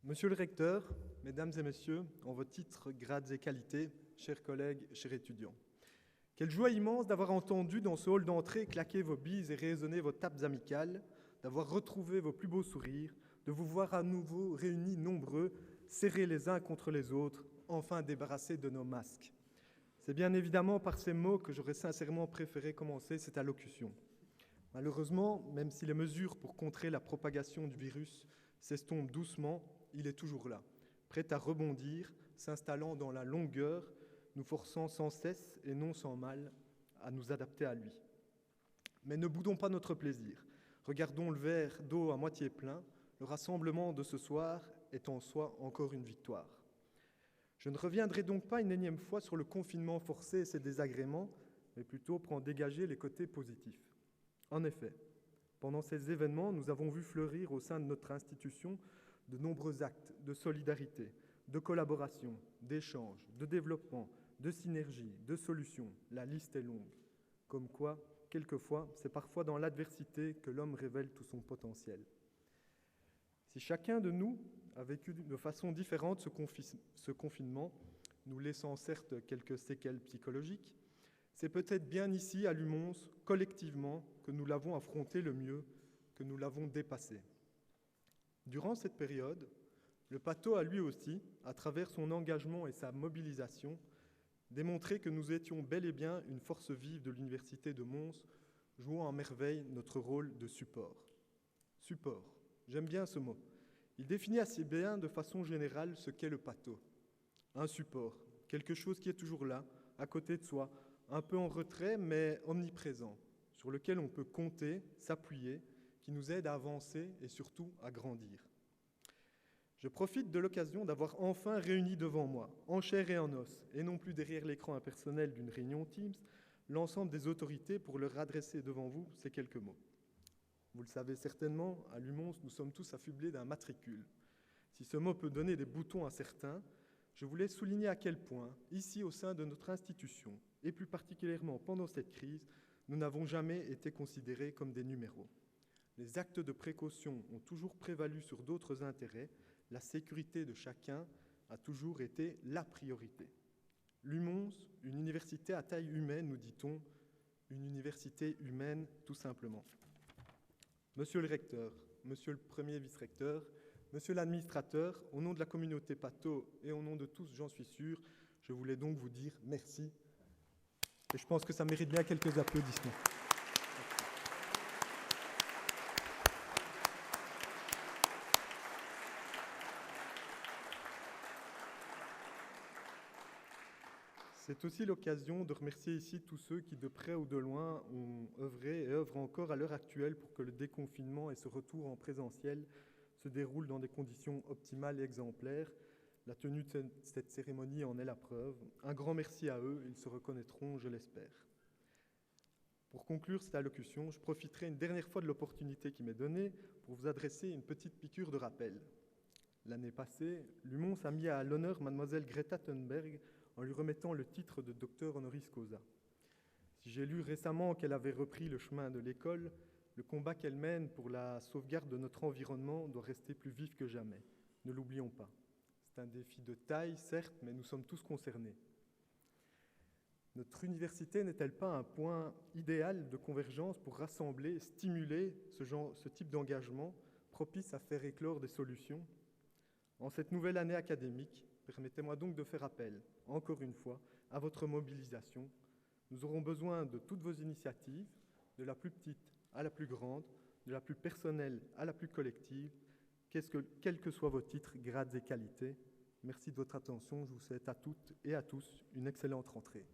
Monsieur le recteur, mesdames et messieurs, en vos titres, grades et qualités, chers collègues, chers étudiants. Quelle joie immense d'avoir entendu dans ce hall d'entrée claquer vos bises et résonner vos tapes amicales, d'avoir retrouvé vos plus beaux sourires, de vous voir à nouveau réunis nombreux, serrés les uns contre les autres, enfin débarrassés de nos masques. C'est bien évidemment par ces mots que j'aurais sincèrement préféré commencer cette allocution. Malheureusement, même si les mesures pour contrer la propagation du virus s'estompent doucement, il est toujours là, prêt à rebondir, s'installant dans la longueur, nous forçant sans cesse et non sans mal à nous adapter à lui. Mais ne boudons pas notre plaisir. Regardons le verre d'eau à moitié plein. Le rassemblement de ce soir est en soi encore une victoire. Je ne reviendrai donc pas une énième fois sur le confinement forcé et ses désagréments, mais plutôt pour en dégager les côtés positifs. En effet, pendant ces événements, nous avons vu fleurir au sein de notre institution de nombreux actes de solidarité, de collaboration, d'échange, de développement, de synergie, de solutions. La liste est longue. Comme quoi, quelquefois, c'est parfois dans l'adversité que l'homme révèle tout son potentiel. Si chacun de nous a vécu de façon différente ce confinement, nous laissant certes quelques séquelles psychologiques, c'est peut-être bien ici, à l'UMONS, collectivement, que nous l'avons affronté le mieux, que nous l'avons dépassé. Durant cette période, le PATO a lui aussi, à travers son engagement et sa mobilisation, démontré que nous étions bel et bien une force vive de l'Université de Mons, jouant à merveille notre rôle de support. Support, j'aime bien ce mot. Il définit assez bien de façon générale ce qu'est le PATO. Un support, quelque chose qui est toujours là, à côté de soi, un peu en retrait mais omniprésent, sur lequel on peut compter, s'appuyer, qui nous aide à avancer et surtout à grandir. Je profite de l'occasion d'avoir enfin réuni devant moi, en chair et en os, et non plus derrière l'écran impersonnel d'une réunion Teams, l'ensemble des autorités pour leur adresser devant vous ces quelques mots. Vous le savez certainement, à l'UMONS, nous sommes tous affublés d'un matricule. Si ce mot peut donner des boutons à certains, je voulais souligner à quel point, ici au sein de notre institution, et plus particulièrement pendant cette crise, nous n'avons jamais été considérés comme des numéros. Les actes de précaution ont toujours prévalu sur d'autres intérêts. La sécurité de chacun a toujours été la priorité. L'UMONS, une université à taille humaine, nous dit-on, une université humaine tout simplement. Monsieur le recteur, monsieur le premier vice-recteur, monsieur l'administrateur, au nom de la communauté PATO et au nom de tous, j'en suis sûr, je voulais donc vous dire merci. Et je pense que ça mérite bien quelques applaudissements. C'est aussi l'occasion de remercier ici tous ceux qui, de près ou de loin, ont œuvré et œuvrent encore à l'heure actuelle pour que le déconfinement et ce retour en présentiel se déroulent dans des conditions optimales et exemplaires. La tenue de cette cérémonie en est la preuve. Un grand merci à eux, ils se reconnaîtront, je l'espère. Pour conclure cette allocution, je profiterai une dernière fois de l'opportunité qui m'est donnée pour vous adresser une petite piqûre de rappel. L'année passée, l'UMONS a mis à l'honneur mademoiselle Greta Thunberg en lui remettant le titre de docteur honoris causa. Si j'ai lu récemment qu'elle avait repris le chemin de l'école, le combat qu'elle mène pour la sauvegarde de notre environnement doit rester plus vif que jamais. Ne l'oublions pas. C'est un défi de taille, certes, mais nous sommes tous concernés. Notre université n'est-elle pas un point idéal de convergence pour rassembler, stimuler ce type d'engagement propice à faire éclore des solutions ? En cette nouvelle année académique, permettez-moi donc de faire appel, encore une fois, à votre mobilisation. Nous aurons besoin de toutes vos initiatives, de la plus petite à la plus grande, de la plus personnelle à la plus collective, quels que soient vos titres, grades et qualités. Merci de votre attention. Je vous souhaite à toutes et à tous une excellente rentrée.